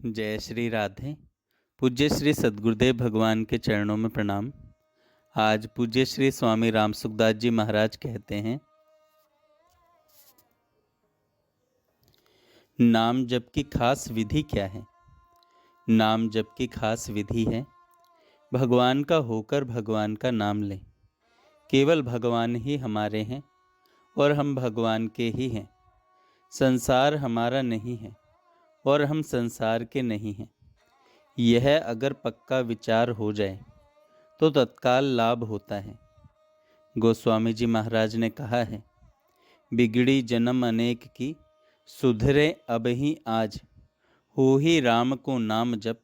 जय श्री राधे। पूज्य श्री सद्गुरुदेव भगवान के चरणों में प्रणाम। आज पूज्य श्री स्वामी राम सुखदास जी महाराज कहते हैं, नाम जप की खास विधि क्या है। नाम जप की खास विधि है, भगवान का होकर भगवान का नाम लें। केवल भगवान ही हमारे हैं और हम भगवान के ही हैं। संसार हमारा नहीं है और हम संसार के नहीं हैं। यह अगर पक्का विचार हो जाए तो तत्काल लाभ होता है। गोस्वामी जी महाराज ने कहा है, बिगड़ी जन्म अनेक की, सुधरे अब ही आज। हो ही राम को नाम जप,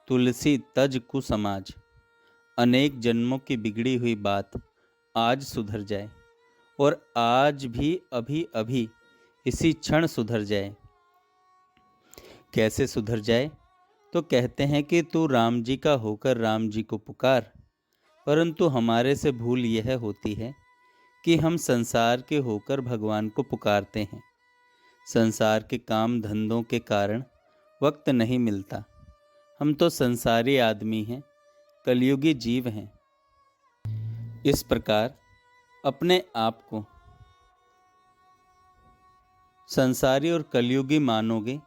तुलसी तज कुसमाज। अनेक जन्मों की बिगड़ी हुई बात आज सुधर जाए और आज भी अभी अभी इसी क्षण सुधर जाए। कैसे सुधर जाए? तो कहते हैं कि तू राम जी का होकर राम जी को पुकार। परंतु हमारे से भूल यह होती है कि हम संसार के होकर भगवान को पुकारते हैं। संसार के काम धंधों के कारण वक्त नहीं मिलता। हम तो संसारी आदमी हैं, कलयुगी जीव हैं। इस प्रकार अपने आप को संसारी और कलयुगी मानोगे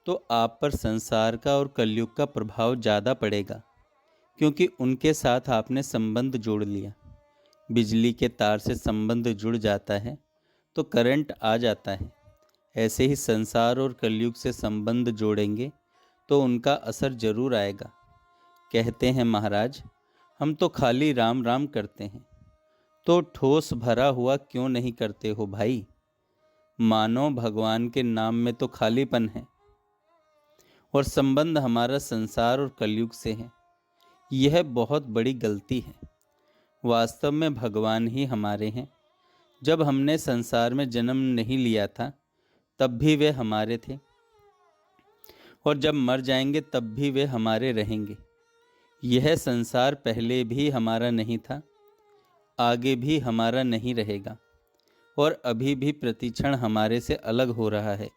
तो आप पर संसार का और कलयुग का प्रभाव ज़्यादा पड़ेगा, क्योंकि उनके साथ आपने संबंध जोड़ लिया। बिजली के तार से संबंध जुड़ जाता है तो करंट आ जाता है। ऐसे ही संसार और कलयुग से संबंध जोड़ेंगे तो उनका असर जरूर आएगा। कहते हैं महाराज, हम तो खाली राम राम करते हैं, तो ठोस भरा हुआ क्यों नहीं करते हो भाई? मानो भगवान के नाम में तो खालीपन है और संबंध हमारा संसार और कलयुग से है। यह बहुत बड़ी गलती है। वास्तव में भगवान ही हमारे हैं। जब हमने संसार में जन्म नहीं लिया था तब भी वे हमारे थे और जब मर जाएंगे तब भी वे हमारे रहेंगे। यह संसार पहले भी हमारा नहीं था, आगे भी हमारा नहीं रहेगा और अभी भी प्रतिक्षण हमारे से अलग हो रहा है।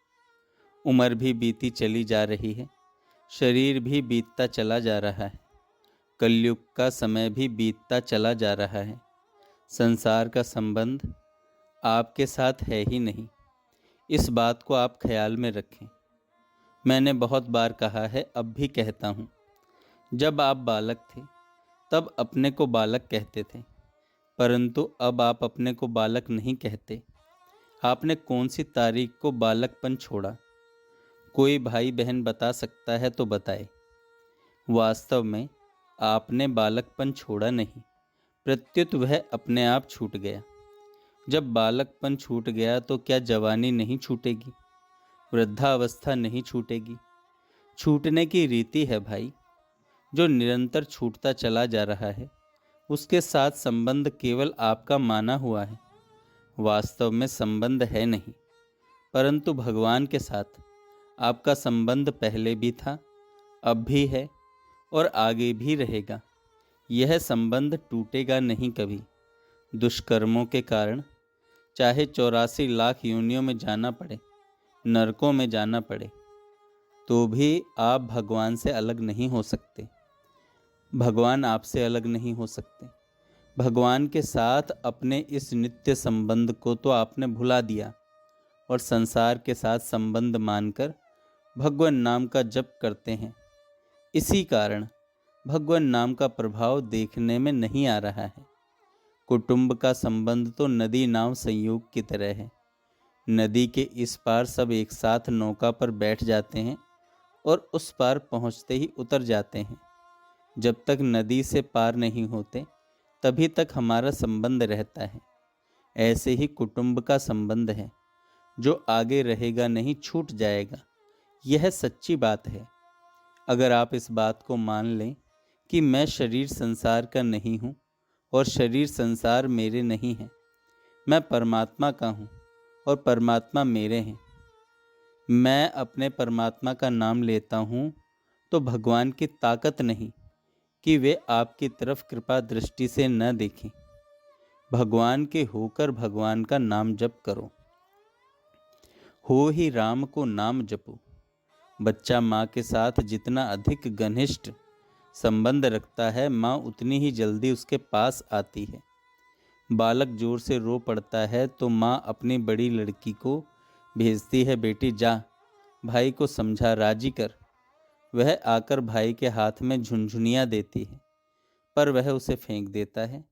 उम्र भी बीती चली जा रही है, शरीर भी बीतता चला जा रहा है, कलयुग का समय भी बीतता चला जा रहा है। संसार का संबंध आपके साथ है ही नहीं। इस बात को आप ख्याल में रखें। मैंने बहुत बार कहा है, अब भी कहता हूँ, जब आप बालक थे तब अपने को बालक कहते थे, परंतु अब आप अपने को बालक नहीं कहते। आपने कौन सी तारीख को बालकपन छोड़ा? कोई भाई बहन बता सकता है तो बताए। वास्तव में आपने बालकपन छोड़ा नहीं, प्रत्युत वह अपने आप छूट गया। जब बालकपन छूट गया तो क्या जवानी नहीं छूटेगी? वृद्धावस्था नहीं छूटेगी? छूटने की रीति है भाई। जो निरंतर छूटता चला जा रहा है उसके साथ संबंध केवल आपका माना हुआ है। वास्तव में संबंध है नहीं, परंतु भगवान के साथ आपका संबंध पहले भी था, अब भी है और आगे भी रहेगा। यह संबंध टूटेगा नहीं कभी। दुष्कर्मों के कारण चाहे 84 लाख योनियों में जाना पड़े, नरकों में जाना पड़े, तो भी आप भगवान से अलग नहीं हो सकते। भगवान आपसे अलग नहीं हो सकते। भगवान के साथ अपने इस नित्य संबंध को तो आपने भुला दिया और संसार के साथ संबंध मानकर भगवान नाम का जप करते हैं। इसी कारण भगवान नाम का प्रभाव देखने में नहीं आ रहा है। कुटुंब का संबंध तो नदी नाव संयोग की तरह है। नदी के इस पार सब एक साथ नौका पर बैठ जाते हैं और उस पार पहुंचते ही उतर जाते हैं। जब तक नदी से पार नहीं होते तभी तक हमारा संबंध रहता है। ऐसे ही कुटुंब का संबंध है, जो आगे रहेगा नहीं, छूट जाएगा। यह सच्ची बात है। अगर आप इस बात को मान लें कि मैं शरीर संसार का नहीं हूँ और शरीर संसार मेरे नहीं है, मैं परमात्मा का हूँ और परमात्मा मेरे हैं, मैं अपने परमात्मा का नाम लेता हूँ, तो भगवान की ताकत नहीं कि वे आपकी तरफ कृपा दृष्टि से न देखें। भगवान के होकर भगवान का नाम जप करो। हो ही राम को नाम जपो, बच्चा माँ के साथ जितना अधिक घनिष्ठ संबंध रखता है, माँ उतनी ही जल्दी उसके पास आती है। बालक जोर से रो पड़ता है तो माँ अपनी बड़ी लड़की को भेजती है, बेटी जा भाई को समझा, राजी कर। वह आकर भाई के हाथ में झुनझुनियाँ देती है, पर वह उसे फेंक देता है।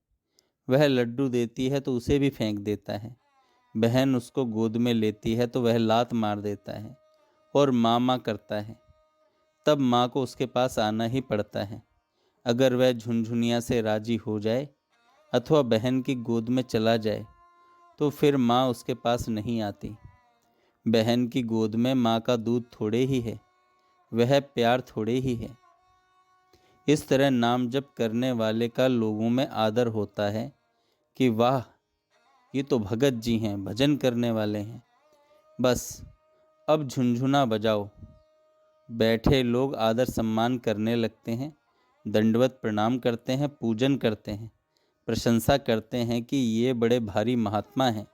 वह लड्डू देती है तो उसे भी फेंक देता है। बहन उसको गोद में लेती है तो वह लात मार देता है और माँ माँ करता है। तब माँ को उसके पास आना ही पड़ता है। अगर वह झुनझुनिया से राजी हो जाए अथवा बहन की गोद में चला जाए तो फिर माँ उसके पास नहीं आती। बहन की गोद में माँ का दूध थोड़े ही है, वह प्यार थोड़े ही है। इस तरह नाम जप करने वाले का लोगों में आदर होता है कि वाह, ये तो भगत जी हैं, भजन करने वाले हैं। बस अब झुनझुना बजाओ। बैठे लोग आदर सम्मान करने लगते हैं, दंडवत प्रणाम करते हैं, पूजन करते हैं, प्रशंसा करते हैं कि ये बड़े भारी महात्मा हैं।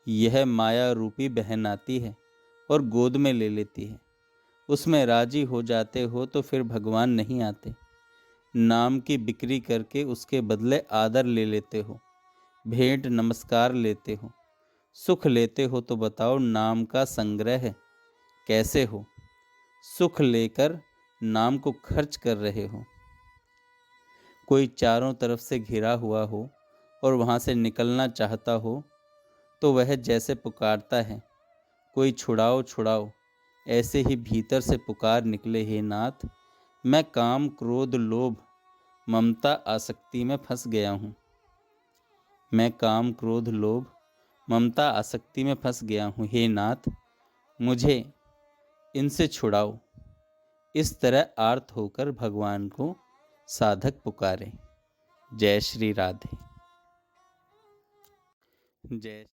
यह माया रूपी बहन आती है और गोद में ले लेती है। उसमें राजी हो जाते हो तो फिर भगवान नहीं आते। नाम की बिक्री करके उसके बदले आदर ले लेते हो, भेंट नमस्कार लेते हो, सुख लेते हो तो बताओ नाम का संग्रह कैसे हो? सुख लेकर नाम को खर्च कर रहे हो। कोई चारों तरफ से घिरा हुआ हो और वहाँ से निकलना चाहता हो तो वह जैसे पुकारता है, कोई छुड़ाओ छुड़ाओ, ऐसे ही भीतर से पुकार निकले, हे नाथ, मैं काम क्रोध लोभ ममता आसक्ति में फंस गया हूँ। मैं काम क्रोध लोभ ममता आसक्ति में फंस गया हूँ, हे नाथ, मुझे इनसे छुड़ाओ। इस तरह आर्त होकर भगवान को साधक पुकारे। जय श्री राधे। जय